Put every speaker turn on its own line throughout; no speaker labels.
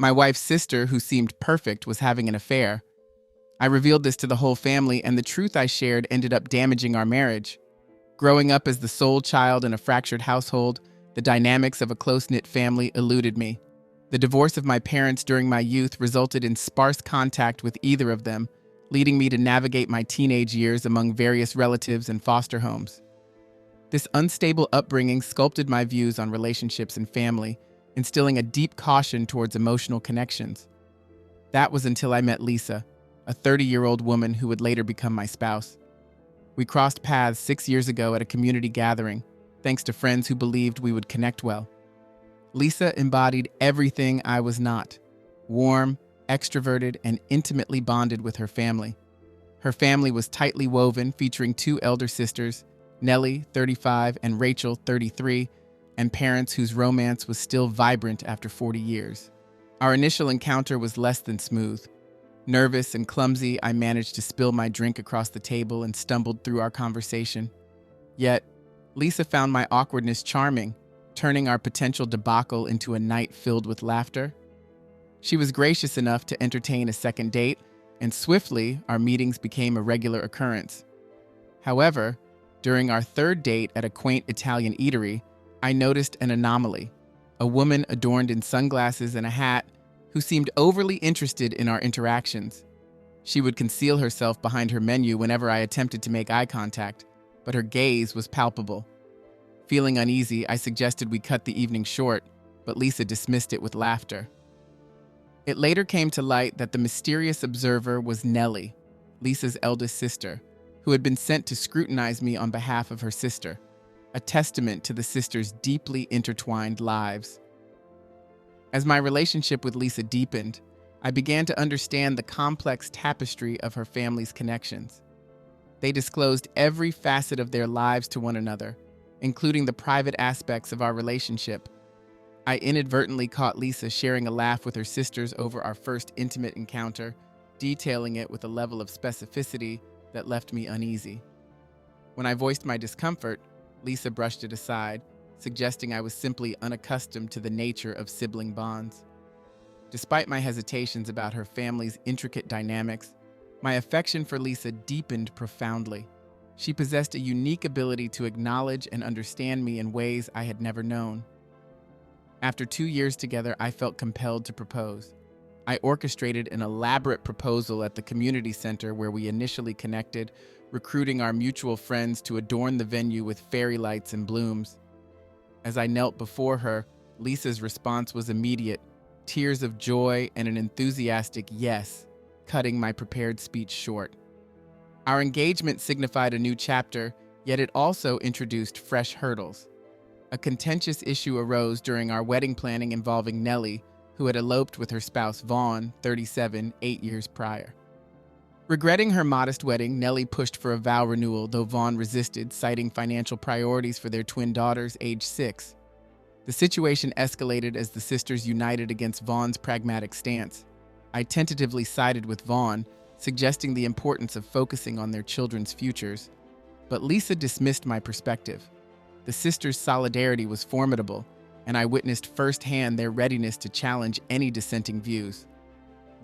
My wife's sister, who seemed perfect, was having an affair. I revealed this to the whole family, and the truth I shared ended up damaging our marriage. Growing up as the sole child in a fractured household, the dynamics of a close-knit family eluded me. The divorce of my parents during my youth resulted in sparse contact with either of them, leading me to navigate my teenage years among various relatives and foster homes. This unstable upbringing sculpted my views on relationships and family, instilling a deep caution towards emotional connections. That was until I met Lisa, a 30-year-old woman who would later become my spouse. We crossed paths 6 years ago at a community gathering, thanks to friends who believed we would connect well. Lisa embodied everything I was not: warm, extroverted, and intimately bonded with her family. Her family was tightly woven, featuring 2 elder sisters, Nellie, 35, and Rachel, 33, and parents whose romance was still vibrant after 40 years. Our initial encounter was less than smooth. Nervous and clumsy, I managed to spill my drink across the table and stumbled through our conversation. Yet, Lisa found my awkwardness charming, turning our potential debacle into a night filled with laughter. She was gracious enough to entertain a second date, and swiftly, our meetings became a regular occurrence. However, during our third date at a quaint Italian eatery, I noticed an anomaly: a woman adorned in sunglasses and a hat who seemed overly interested in our interactions. She would conceal herself behind her menu whenever I attempted to make eye contact, but her gaze was palpable. Feeling uneasy, I suggested we cut the evening short, but Lisa dismissed it with laughter. It later came to light that the mysterious observer was Nellie, Lisa's eldest sister, who had been sent to scrutinize me on behalf of her sister, a testament to the sisters' deeply intertwined lives. As my relationship with Lisa deepened, I began to understand the complex tapestry of her family's connections. They disclosed every facet of their lives to one another, including the private aspects of our relationship. I inadvertently caught Lisa sharing a laugh with her sisters over our first intimate encounter, detailing it with a level of specificity that left me uneasy. When I voiced my discomfort, Lisa brushed it aside, suggesting I was simply unaccustomed to the nature of sibling bonds. Despite my hesitations about her family's intricate dynamics, my affection for Lisa deepened profoundly. She possessed a unique ability to acknowledge and understand me in ways I had never known. After 2 years together, I felt compelled to propose. I orchestrated an elaborate proposal at the community center where we initially connected, recruiting our mutual friends to adorn the venue with fairy lights and blooms. As I knelt before her, Lisa's response was immediate: tears of joy and an enthusiastic yes, cutting my prepared speech short. Our engagement signified a new chapter, yet it also introduced fresh hurdles. A contentious issue arose during our wedding planning involving Nellie, who had eloped with her spouse Vaughn, 37, 8 years prior. Regretting her modest wedding, Nellie pushed for a vow renewal, though Vaughn resisted, citing financial priorities for their twin daughters, aged 6. The situation escalated as the sisters united against Vaughn's pragmatic stance. I tentatively sided with Vaughn, suggesting the importance of focusing on their children's futures, but Lisa dismissed my perspective. The sisters' solidarity was formidable, and I witnessed firsthand their readiness to challenge any dissenting views.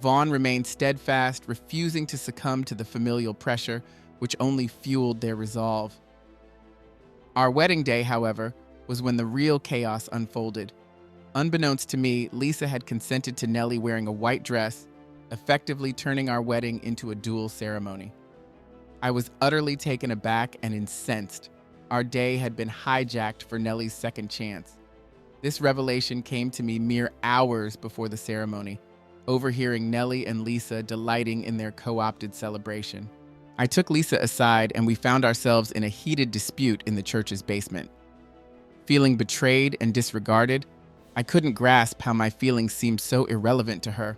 Vaughn remained steadfast, refusing to succumb to the familial pressure, which only fueled their resolve. Our wedding day, however, was when the real chaos unfolded. Unbeknownst to me, Lisa had consented to Nellie wearing a white dress, effectively turning our wedding into a dual ceremony. I was utterly taken aback and incensed. Our day had been hijacked for Nellie's second chance. This revelation came to me mere hours before the ceremony, overhearing Nellie and Lisa delighting in their co-opted celebration. I took Lisa aside and we found ourselves in a heated dispute in the church's basement. Feeling betrayed and disregarded, I couldn't grasp how my feelings seemed so irrelevant to her.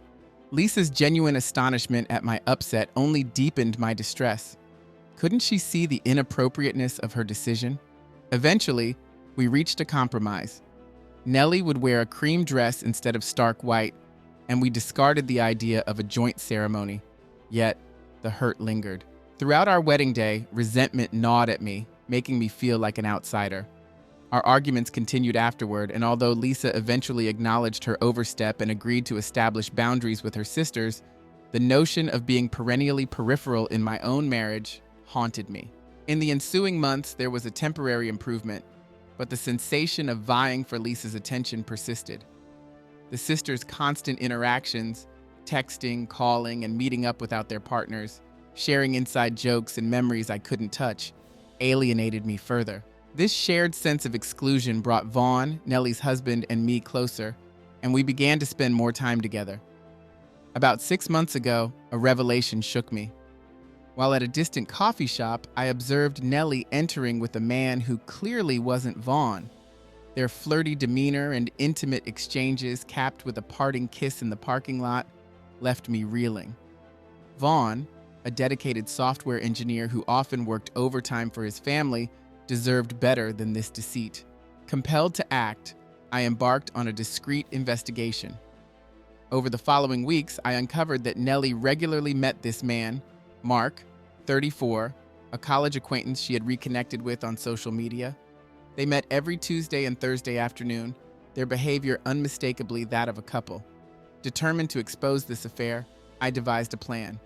Lisa's genuine astonishment at my upset only deepened my distress. Couldn't she see the inappropriateness of her decision? Eventually, we reached a compromise. Nellie would wear a cream dress instead of stark white, and we discarded the idea of a joint ceremony. Yet, the hurt lingered. Throughout our wedding day, resentment gnawed at me, making me feel like an outsider. Our arguments continued afterward, and although Lisa eventually acknowledged her overstep and agreed to establish boundaries with her sisters, the notion of being perennially peripheral in my own marriage haunted me. In the ensuing months, there was a temporary improvement, but the sensation of vying for Lisa's attention persisted. The sisters' constant interactions, texting, calling, and meeting up without their partners, sharing inside jokes and memories I couldn't touch, alienated me further. This shared sense of exclusion brought Vaughn, Nellie's husband, and me closer, and we began to spend more time together. About 6 months ago, a revelation shook me. While at a distant coffee shop, I observed Nellie entering with a man who clearly wasn't Vaughn. Their flirty demeanor and intimate exchanges, capped with a parting kiss in the parking lot, left me reeling. Vaughn, a dedicated software engineer who often worked overtime for his family, deserved better than this deceit. Compelled to act, I embarked on a discreet investigation. Over the following weeks, I uncovered that Nellie regularly met this man, Mark, 34, a college acquaintance she had reconnected with on social media. They met every Tuesday and Thursday afternoon, their behavior unmistakably that of a couple. Determined to expose this affair, I devised a plan.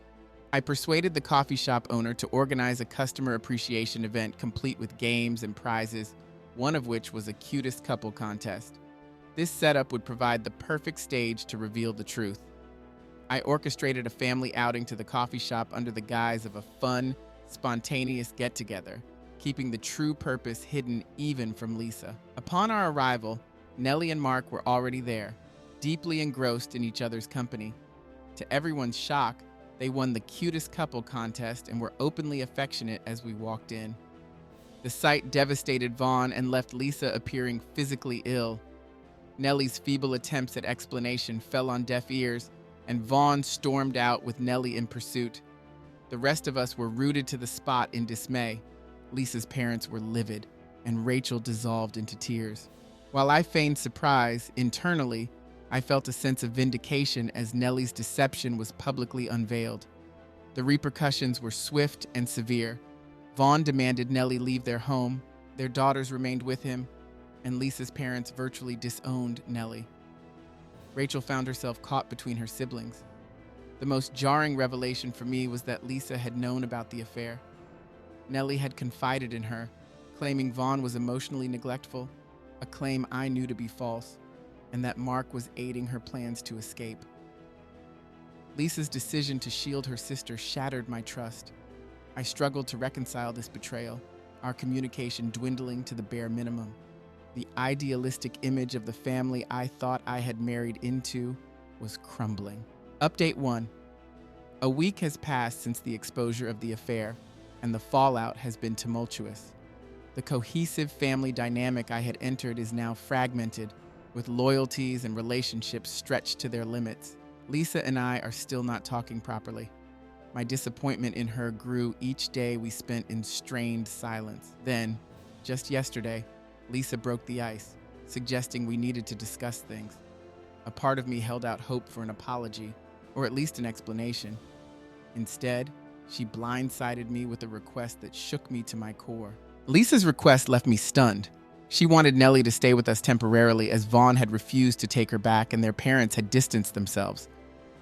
I persuaded the coffee shop owner to organize a customer appreciation event complete with games and prizes, one of which was a cutest couple contest. This setup would provide the perfect stage to reveal the truth. I orchestrated a family outing to the coffee shop under the guise of a fun, spontaneous get-together, keeping the true purpose hidden even from Lisa. Upon our arrival, Nellie and Mark were already there, deeply engrossed in each other's company. To everyone's shock, they won the cutest couple contest and were openly affectionate as we walked in. The sight devastated Vaughn and left Lisa appearing physically ill. Nellie's feeble attempts at explanation fell on deaf ears, and Vaughn stormed out with Nellie in pursuit. The rest of us were rooted to the spot in dismay. Lisa's parents were livid, and Rachel dissolved into tears. While I feigned surprise, internally, I felt a sense of vindication as Nellie's deception was publicly unveiled. The repercussions were swift and severe. Vaughn demanded Nellie leave their home, their daughters remained with him, and Lisa's parents virtually disowned Nellie. Rachel found herself caught between her siblings. The most jarring revelation for me was that Lisa had known about the affair. Nellie had confided in her, claiming Vaughn was emotionally neglectful, a claim I knew to be false, and that Mark was aiding her plans to escape. Lisa's decision to shield her sister shattered my trust. I struggled to reconcile this betrayal, our communication dwindling to the bare minimum. The idealistic image of the family I thought I had married into was crumbling. Update 1. A week has passed since the exposure of the affair, and the fallout has been tumultuous. The cohesive family dynamic I had entered is now fragmented, with loyalties and relationships stretched to their limits. Lisa and I are still not talking properly. My disappointment in her grew each day we spent in strained silence. Then, just yesterday, Lisa broke the ice, suggesting we needed to discuss things. A part of me held out hope for an apology, or at least an explanation. Instead, she blindsided me with a request that shook me to my core. Lisa's request left me stunned. She wanted Nellie to stay with us temporarily as Vaughn had refused to take her back and their parents had distanced themselves.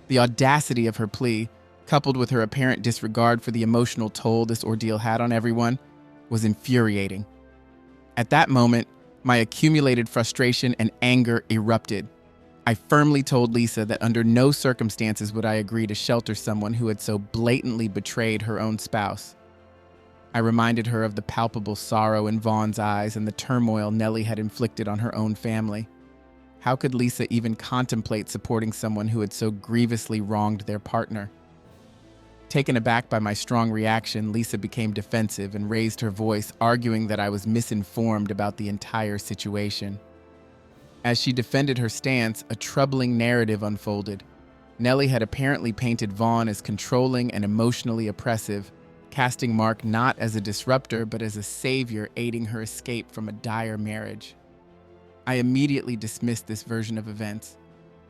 The audacity of her plea, coupled with her apparent disregard for the emotional toll this ordeal had on everyone, was infuriating. At that moment, my accumulated frustration and anger erupted. I firmly told Lisa that under no circumstances would I agree to shelter someone who had so blatantly betrayed her own spouse. I reminded her of the palpable sorrow in Vaughn's eyes and the turmoil Nellie had inflicted on her own family. How could Lisa even contemplate supporting someone who had so grievously wronged their partner? Taken aback by my strong reaction, Lisa became defensive and raised her voice, arguing that I was misinformed about the entire situation. As she defended her stance, a troubling narrative unfolded. Nellie had apparently painted Vaughn as controlling and emotionally oppressive, casting Mark not as a disruptor but as a savior aiding her escape from a dire marriage. I immediately dismissed this version of events.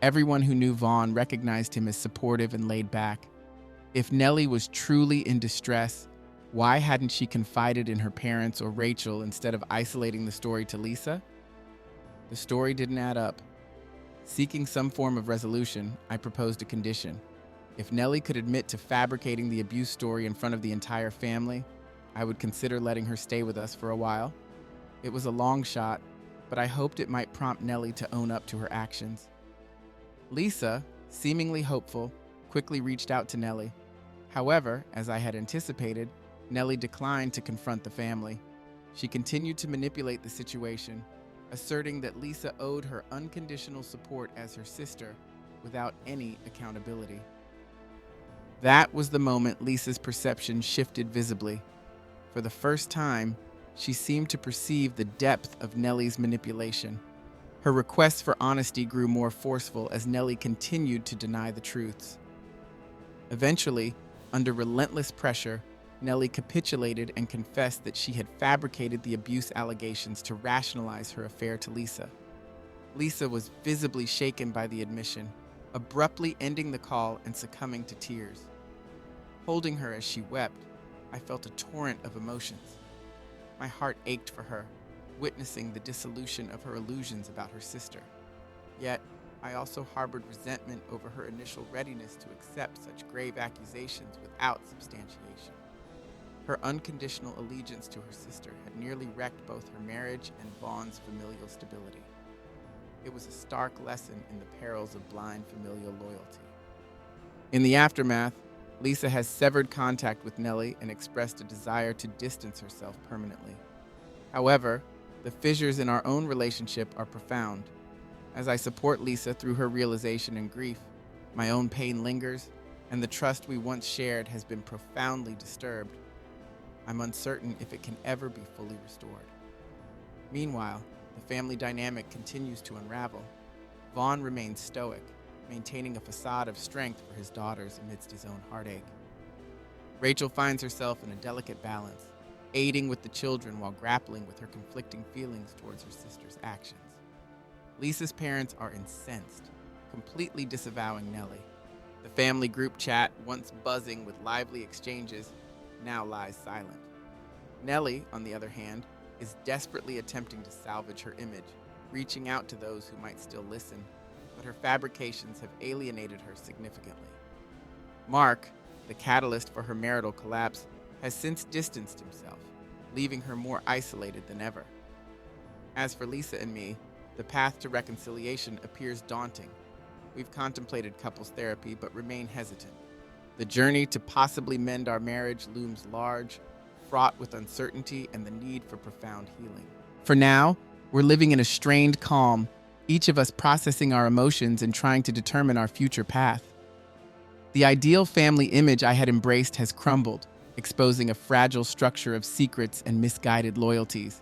Everyone who knew Vaughn recognized him as supportive and laid back. If Nellie was truly in distress, Why hadn't she confided in her parents or Rachel instead of isolating the story to Lisa? The story didn't add up. Seeking some form of resolution, I proposed a condition. If Nellie could admit to fabricating the abuse story in front of the entire family, I would consider letting her stay with us for a while. It was a long shot, but I hoped it might prompt Nellie to own up to her actions. Lisa, seemingly hopeful, quickly reached out to Nellie. However, as I had anticipated, Nellie declined to confront the family. She continued to manipulate the situation, asserting that Lisa owed her unconditional support as her sister without any accountability. That was the moment Lisa's perception shifted visibly. For the first time, she seemed to perceive the depth of Nellie's manipulation. Her requests for honesty grew more forceful as Nellie continued to deny the truths. Eventually, under relentless pressure, Nellie capitulated and confessed that she had fabricated the abuse allegations to rationalize her affair to Lisa. Lisa was visibly shaken by the admission, abruptly ending the call and succumbing to tears. Holding her as she wept, I felt a torrent of emotions. My heart ached for her, witnessing the dissolution of her illusions about her sister. Yet, I also harbored resentment over her initial readiness to accept such grave accusations without substantiation. Her unconditional allegiance to her sister had nearly wrecked both her marriage and Vaughn's familial stability. It was a stark lesson in the perils of blind familial loyalty. In the aftermath, Lisa has severed contact with Nellie and expressed a desire to distance herself permanently. However, the fissures in our own relationship are profound. As I support Lisa through her realization and grief, my own pain lingers, and the trust we once shared has been profoundly disturbed. I'm uncertain if it can ever be fully restored. Meanwhile, the family dynamic continues to unravel. Vaughn remains stoic, maintaining a facade of strength for his daughters amidst his own heartache. Rachel finds herself in a delicate balance, aiding with the children while grappling with her conflicting feelings towards her sister's actions. Lisa's parents are incensed, completely disavowing Nellie. The family group chat, once buzzing with lively exchanges, now lies silent. Nellie, on the other hand, is desperately attempting to salvage her image, reaching out to those who might still listen, but her fabrications have alienated her significantly. Mark, the catalyst for her marital collapse, has since distanced himself, leaving her more isolated than ever. As for Lisa and me, the path to reconciliation appears daunting. We've contemplated couples therapy but remain hesitant. The journey to possibly mend our marriage looms large, fraught with uncertainty and the need for profound healing. For now, we're living in a strained calm, each of us processing our emotions and trying to determine our future path. The ideal family image I had embraced has crumbled, exposing a fragile structure of secrets and misguided loyalties.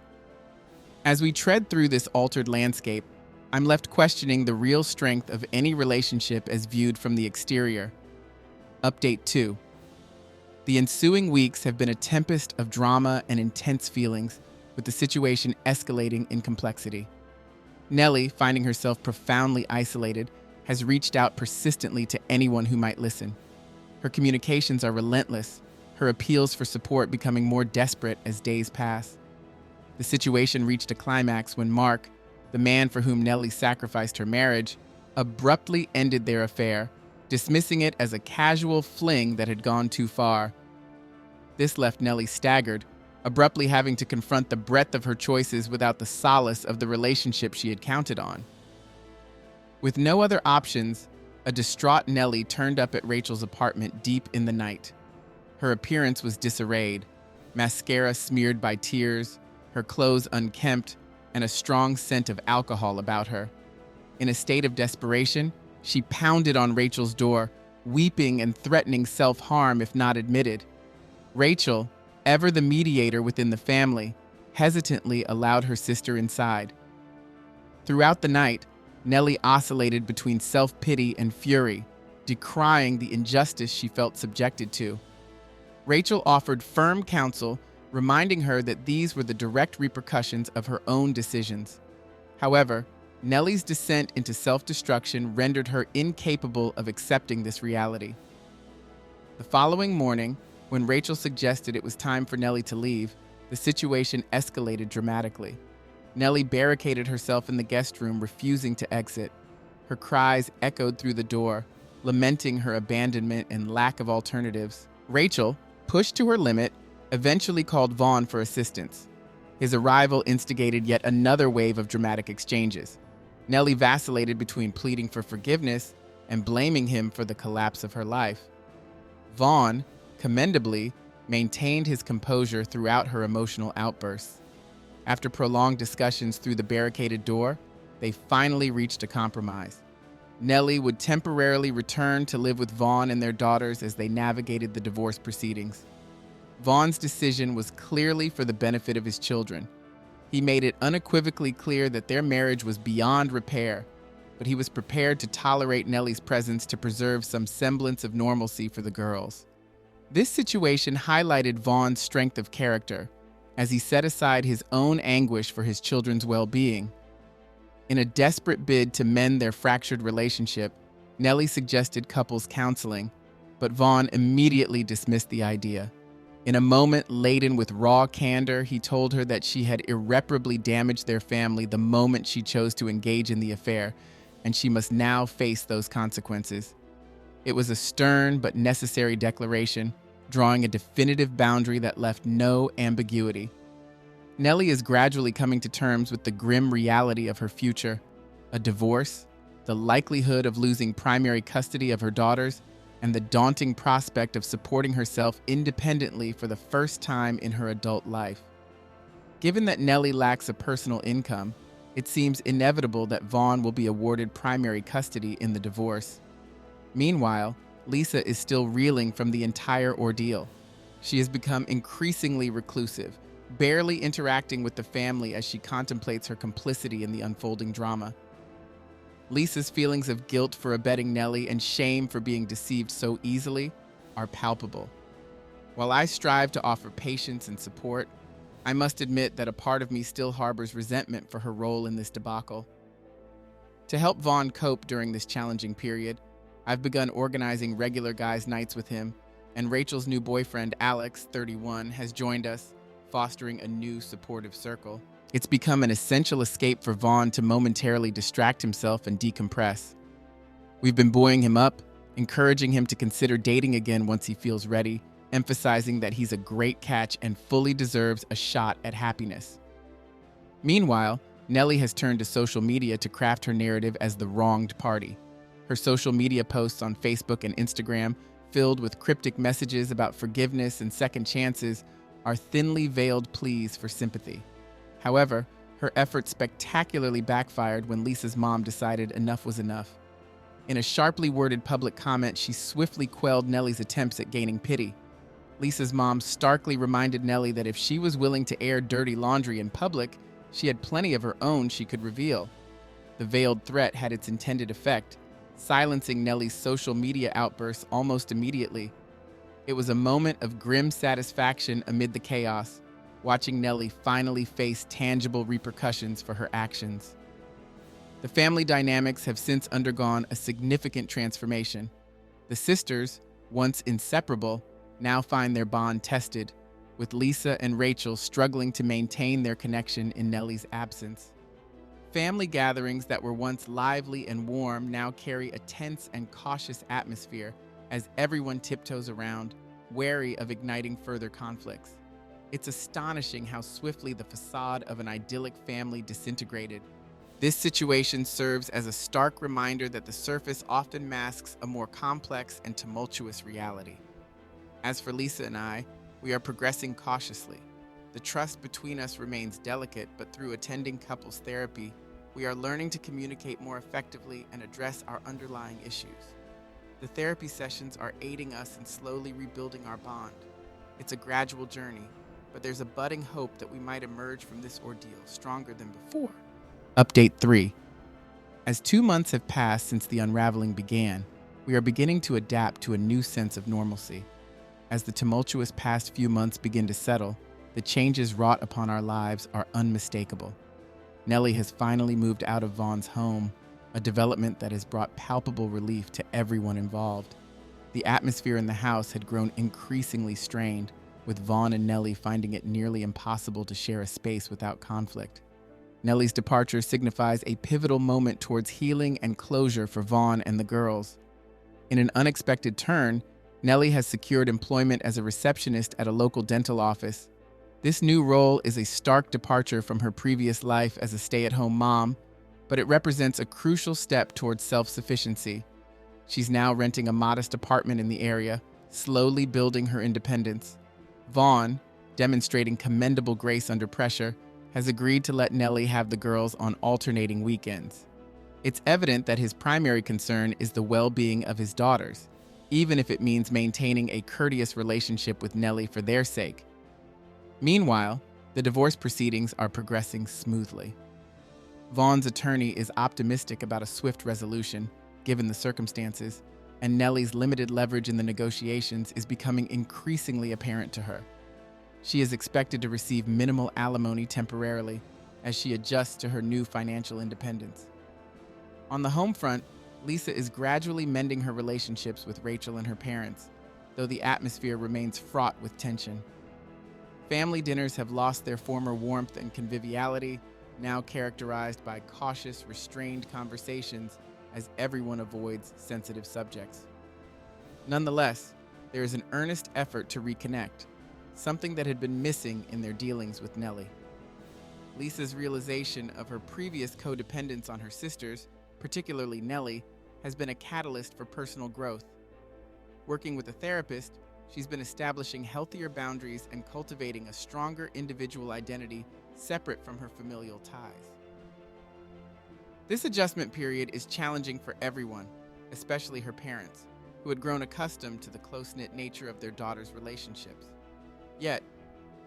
As we tread through this altered landscape, I'm left questioning the real strength of any relationship as viewed from the exterior. Update 2. The ensuing weeks have been a tempest of drama and intense feelings, with the situation escalating in complexity. Nellie, finding herself profoundly isolated, has reached out persistently to anyone who might listen. Her communications are relentless, her appeals for support becoming more desperate as days pass. The situation reached a climax when Mark, the man for whom Nellie sacrificed her marriage, abruptly ended their affair, dismissing it as a casual fling that had gone too far. This left Nellie staggered, abruptly having to confront the breadth of her choices without the solace of the relationship she had counted on. With no other options, a distraught Nellie turned up at Rachel's apartment deep in the night. Her appearance was disarrayed, mascara smeared by tears, her clothes unkempt, and a strong scent of alcohol about her. In a state of desperation, she pounded on Rachel's door, weeping and threatening self-harm if not admitted. Rachel, ever the mediator within the family, hesitantly allowed her sister inside. Throughout the night, Nellie oscillated between self-pity and fury, decrying the injustice she felt subjected to. Rachel offered firm counsel, reminding her that these were the direct repercussions of her own decisions. However, Nellie's descent into self-destruction rendered her incapable of accepting this reality. The following morning, When Rachel suggested it was time for Nellie to leave, the situation escalated dramatically. Nellie barricaded herself in the guest room, refusing to exit. Her cries echoed through the door, lamenting her abandonment and lack of alternatives. Rachel, pushed to her limit, eventually called Vaughn for assistance. His arrival instigated yet another wave of dramatic exchanges. Nellie vacillated between pleading for forgiveness and blaming him for the collapse of her life. Vaughn, commendably, maintained his composure throughout her emotional outbursts. After prolonged discussions through the barricaded door, they finally reached a compromise. Nellie would temporarily return to live with Vaughn and their daughters as they navigated the divorce proceedings. Vaughn's decision was clearly for the benefit of his children. He made it unequivocally clear that their marriage was beyond repair, but he was prepared to tolerate Nellie's presence to preserve some semblance of normalcy for the girls. This situation highlighted Vaughn's strength of character, as he set aside his own anguish for his children's well-being. In a desperate bid to mend their fractured relationship, Nellie suggested couples counseling, but Vaughn immediately dismissed the idea. In a moment laden with raw candor, he told her that she had irreparably damaged their family the moment she chose to engage in the affair, and she must now face those consequences. It was a stern but necessary declaration, drawing a definitive boundary that left no ambiguity. Nellie is gradually coming to terms with the grim reality of her future: a divorce, the likelihood of losing primary custody of her daughters, and the daunting prospect of supporting herself independently for the first time in her adult life. Given that Nellie lacks a personal income, it seems inevitable that Vaughn will be awarded primary custody in the divorce. Meanwhile, Lisa is still reeling from the entire ordeal. She has become increasingly reclusive, barely interacting with the family as she contemplates her complicity in the unfolding drama. Lisa's feelings of guilt for abetting Nellie and shame for being deceived so easily are palpable. While I strive to offer patience and support, I must admit that a part of me still harbors resentment for her role in this debacle. To help Vaughn cope during this challenging period, I've begun organizing regular guys' nights with him, and Rachel's new boyfriend, Alex, 31, has joined us, fostering a new supportive circle. It's become an essential escape for Vaughn to momentarily distract himself and decompress. We've been buoying him up, encouraging him to consider dating again once he feels ready, emphasizing that he's a great catch and fully deserves a shot at happiness. Meanwhile, Nellie has turned to social media to craft her narrative as the wronged party. Her social media posts on Facebook and Instagram, filled with cryptic messages about forgiveness and second chances, are thinly veiled pleas for sympathy. However, her efforts spectacularly backfired when Lisa's mom decided enough was enough. In a sharply worded public comment, she swiftly quelled Nellie's attempts at gaining pity. Lisa's mom starkly reminded Nellie that if she was willing to air dirty laundry in public, she had plenty of her own she could reveal. The veiled threat had its intended effect, silencing Nellie's social media outbursts almost immediately. It was a moment of grim satisfaction amid the chaos, watching Nellie finally face tangible repercussions for her actions. The family dynamics have since undergone a significant transformation. The sisters, once inseparable, now find their bond tested, with Lisa and Rachel struggling to maintain their connection in Nellie's absence. Family gatherings that were once lively and warm now carry a tense and cautious atmosphere as everyone tiptoes around, wary of igniting further conflicts. It's astonishing how swiftly the facade of an idyllic family disintegrated. This situation serves as a stark reminder that the surface often masks a more complex and tumultuous reality. As for Lisa and I, we are progressing cautiously. The trust between us remains delicate, but through attending couples therapy, we are learning to communicate more effectively and address our underlying issues. The therapy sessions are aiding us in slowly rebuilding our bond. It's a gradual journey, but there's a budding hope that we might emerge from this ordeal stronger than before. Update 3. As 2 months have passed since the unraveling began, we are beginning to adapt to a new sense of normalcy. As the tumultuous past few months begin to settle, the changes wrought upon our lives are unmistakable. Nellie has finally moved out of Vaughn's home, a development that has brought palpable relief to everyone involved. The atmosphere in the house had grown increasingly strained, with Vaughn and Nellie finding it nearly impossible to share a space without conflict. Nellie's departure signifies a pivotal moment towards healing and closure for Vaughn and the girls. In an unexpected turn, Nellie has secured employment as a receptionist at a local dental office. This new role is a stark departure from her previous life as a stay-at-home mom, but it represents a crucial step towards self-sufficiency. She's now renting a modest apartment in the area, slowly building her independence. Vaughn, demonstrating commendable grace under pressure, has agreed to let Nellie have the girls on alternating weekends. It's evident that his primary concern is the well-being of his daughters, even if it means maintaining a courteous relationship with Nellie for their sake. Meanwhile, the divorce proceedings are progressing smoothly. Vaughn's attorney is optimistic about a swift resolution, given the circumstances, and Nellie's limited leverage in the negotiations is becoming increasingly apparent to her. She is expected to receive minimal alimony temporarily as she adjusts to her new financial independence. On the home front, Lisa is gradually mending her relationships with Rachel and her parents, though the atmosphere remains fraught with tension. Family dinners have lost their former warmth and conviviality, now characterized by cautious, restrained conversations as everyone avoids sensitive subjects. Nonetheless, there is an earnest effort to reconnect, something that had been missing in their dealings with Nellie. Lisa's realization of her previous codependence on her sisters, particularly Nellie, has been a catalyst for personal growth. Working with a therapist, she's been establishing healthier boundaries and cultivating a stronger individual identity separate from her familial ties. This adjustment period is challenging for everyone, especially her parents, who had grown accustomed to the close-knit nature of their daughters' relationships. Yet,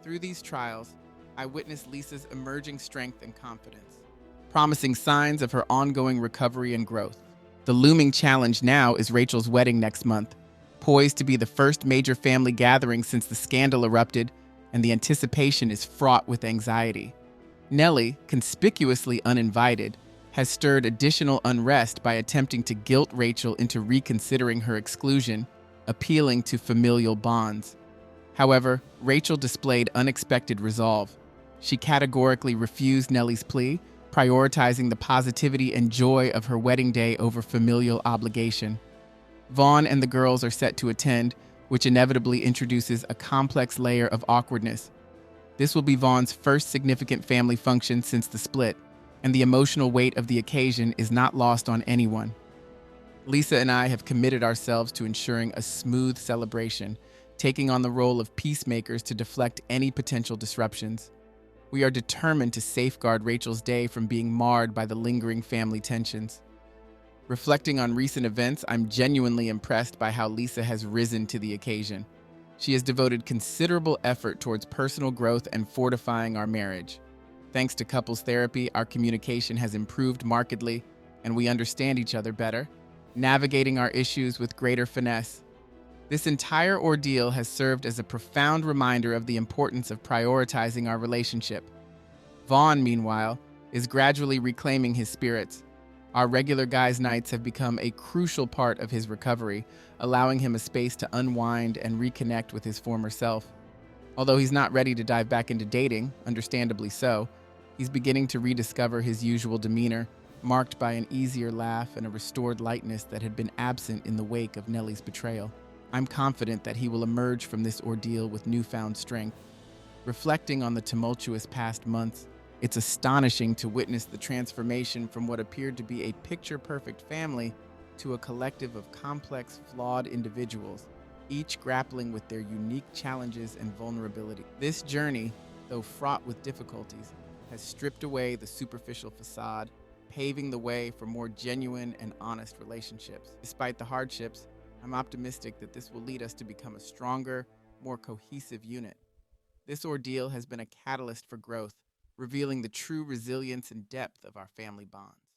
through these trials, I witnessed Lisa's emerging strength and confidence, promising signs of her ongoing recovery and growth. The looming challenge now is Rachel's wedding next month, poised to be the first major family gathering since the scandal erupted, and the anticipation is fraught with anxiety. Nellie, conspicuously uninvited, has stirred additional unrest by attempting to guilt Rachel into reconsidering her exclusion, appealing to familial bonds. However, Rachel displayed unexpected resolve. She categorically refused Nellie's plea, prioritizing the positivity and joy of her wedding day over familial obligation. Vaughn and the girls are set to attend, which inevitably introduces a complex layer of awkwardness. This will be Vaughn's first significant family function since the split, and the emotional weight of the occasion is not lost on anyone. Lisa and I have committed ourselves to ensuring a smooth celebration, taking on the role of peacemakers to deflect any potential disruptions. We are determined to safeguard Rachel's day from being marred by the lingering family tensions. Reflecting on recent events, I'm genuinely impressed by how Lisa has risen to the occasion. She has devoted considerable effort towards personal growth and fortifying our marriage. Thanks to couples therapy, our communication has improved markedly, and we understand each other better, navigating our issues with greater finesse. This entire ordeal has served as a profound reminder of the importance of prioritizing our relationship. Vaughn, meanwhile, is gradually reclaiming his spirits. Our regular guys' nights have become a crucial part of his recovery, allowing him a space to unwind and reconnect with his former self. Although he's not ready to dive back into dating, understandably so, he's beginning to rediscover his usual demeanor, marked by an easier laugh and a restored lightness that had been absent in the wake of Nellie's betrayal. I'm confident that he will emerge from this ordeal with newfound strength. Reflecting on the tumultuous past months, it's astonishing to witness the transformation from what appeared to be a picture-perfect family to a collective of complex, flawed individuals, each grappling with their unique challenges and vulnerability. This journey, though fraught with difficulties, has stripped away the superficial facade, paving the way for more genuine and honest relationships. Despite the hardships, I'm optimistic that this will lead us to become a stronger, more cohesive unit. This ordeal has been a catalyst for growth, revealing the true resilience and depth of our family bonds.